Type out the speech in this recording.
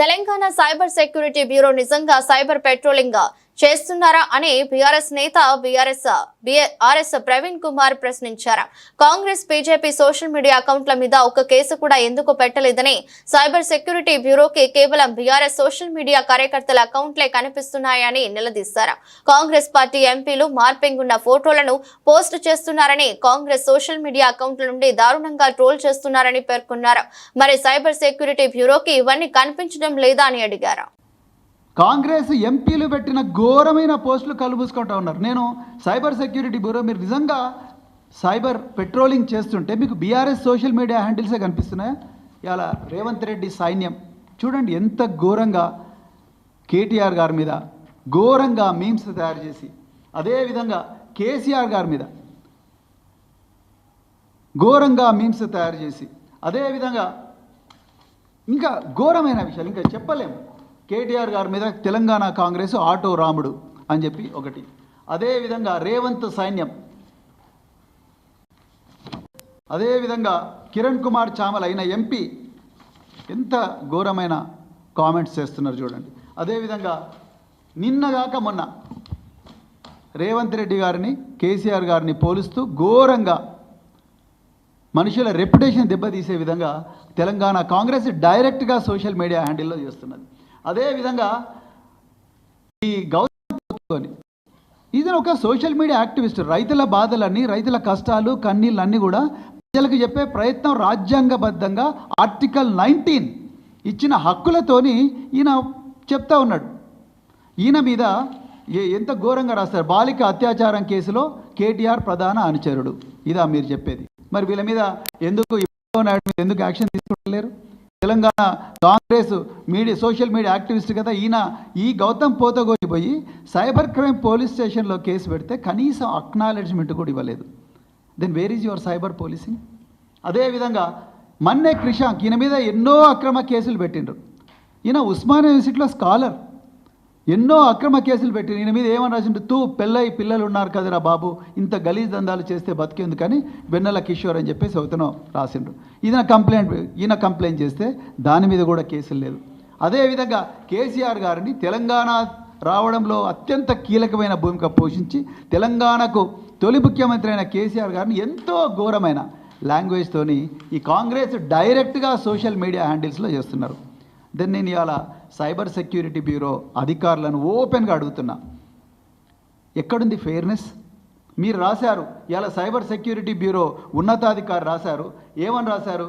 Telangana cyber security bureau నిజంగా cyber patrolling చేస్తున్నారా అని బీఆర్ఎస్ నేత ఆర్ఎస్ ప్రవీణ్ కుమార్ ప్రశ్నించారు. కాంగ్రెస్ బీజేపీ సోషల్ మీడియా అకౌంట్ల మీద ఒక కేసు కూడా ఎందుకు పెట్టలేదని, సైబర్ సెక్యూరిటీ బ్యూరోకి కేవలం బీఆర్ఎస్ సోషల్ మీడియా కార్యకర్తల అకౌంట్లే కనిపిస్తున్నాయని నిలదీశారు. కాంగ్రెస్ పార్టీ ఎంపీలు మార్పింగ్ ఉన్న ఫోటోలను పోస్ట్ చేస్తున్నారని, కాంగ్రెస్ సోషల్ మీడియా అకౌంట్ల నుండి దారుణంగా ట్రోల్ చేస్తున్నారని పేర్కొన్నారు. మరి సైబర్ సెక్యూరిటీ బ్యూరోకి ఇవన్నీ కనిపించడం లేదా అని అడిగారు. కాంగ్రెస్ ఎంపీలు పెట్టిన ఘోరమైన పోస్టులు కలుబూసుకుంటా ఉన్నారు. నేను సైబర్ సెక్యూరిటీ బ్యూరో మీరు నిజంగా సైబర్ పెట్రోలింగ్ చేస్తుంటే మీకు బీఆర్ఎస్ సోషల్ మీడియా హ్యాండిల్సే కనిపిస్తున్నాయా? ఇలా రేవంత్ రెడ్డి సైన్యం చూడండి ఎంత ఘోరంగా కేటీఆర్ గారి మీద ఘోరంగా మీమ్స్ తయారు చేసి, అదేవిధంగా కేసీఆర్ గారి మీద ఘోరంగా మీమ్స్ తయారు చేసి, అదేవిధంగా ఇంకా ఘోరమైన విషయాలు ఇంకా చెప్పలేము. కేటీఆర్ గారి మీద తెలంగాణ కాంగ్రెస్ ఆటో రాముడు అని చెప్పి ఒకటి, అదేవిధంగా రేవంత్ సైన్యం, అదేవిధంగా కిరణ్ కుమార్ చామల్ అయిన ఎంపీ ఎంత ఘోరమైన కామెంట్స్ చేస్తున్నారు చూడండి. అదేవిధంగా నిన్నగాక మొన్న రేవంత్ రెడ్డి గారిని కేసీఆర్ గారిని పోలుస్తూ ఘోరంగా మనుషుల రెప్యుటేషన్ దెబ్బతీసే విధంగా తెలంగాణ కాంగ్రెస్ డైరెక్ట్గా సోషల్ మీడియా హ్యాండిల్లో చేస్తున్నది. అదేవిధంగా ఈ గౌతమ్ ఇది ఒక సోషల్ మీడియా యాక్టివిస్ట్, రైతుల బాధలన్నీ, రైతుల కష్టాలు కన్నీళ్ళన్నీ కూడా ప్రజలకు చెప్పే ప్రయత్నం రాజ్యాంగబద్ధంగా ఆర్టికల్ 19 ఇచ్చిన హక్కులతోని ఈయన చెప్తా ఉన్నాడు. ఈయన మీద ఎంత ఘోరంగా రాస్తారు. బాలిక అత్యాచారం కేసులో కేటీఆర్ ప్రధాన అనుచరుడు, ఇదా మీరు చెప్పేది? మరి వీళ్ళ మీద ఎందుకు యాక్షన్ తీసుకోలేరు? Telangana Congress social media activist కదా ఈయన, ఈ గౌతమ్ పోతగోని పోయి సైబర్ క్రైమ్ పోలీస్ స్టేషన్లో కేసు పెడితే కనీసం అక్నాలెడ్జ్మెంట్ కూడా ఇవ్వలేదు. Then where is your cyber policing? అదేవిధంగా మన్నే క్రిషాంక్, ఈయన మీద ఎన్నో అక్రమ కేసులు పెట్టిండ్రు. ఈయన ఉస్మానియా యూనివర్సిటీలో స్కాలర్, ఎన్నో అక్రమ కేసులు పెట్టిన ఈయన మీద ఏమని రాసిండు? పెళ్ళై పిల్లలు ఉన్నారు కదరా బాబు, ఇంత గలీజ్ దందాలు చేస్తే బతికేందుకని వెన్నెల కిషోర్ అని చెప్పేసి అవుతానో రాసిండు. ఈయన కంప్లైంట్ చేస్తే దాని మీద కూడా కేసులు లేదు. అదేవిధంగా కేసీఆర్ గారిని తెలంగాణ రావడంలో అత్యంత కీలకమైన భూమిక పోషించి తెలంగాణకు తొలి ముఖ్యమంత్రి అయిన కేసీఆర్ గారిని ఎంతో ఘోరమైన లాంగ్వేజ్తోని ఈ కాంగ్రెస్ డైరెక్ట్గా సోషల్ మీడియా హ్యాండిల్స్లో చేస్తున్నారు. దెన్ నేను ఇవాళ సైబర్ సెక్యూరిటీ బ్యూరో అధికారులను ఓపెన్గా అడుగుతున్నా, ఎక్కడుంది ఫెయిర్నెస్? మీరు రాశారు ఇవాళ సైబర్ సెక్యూరిటీ బ్యూరో ఉన్నతాధికారి రాశారు, ఏమని రాశారు?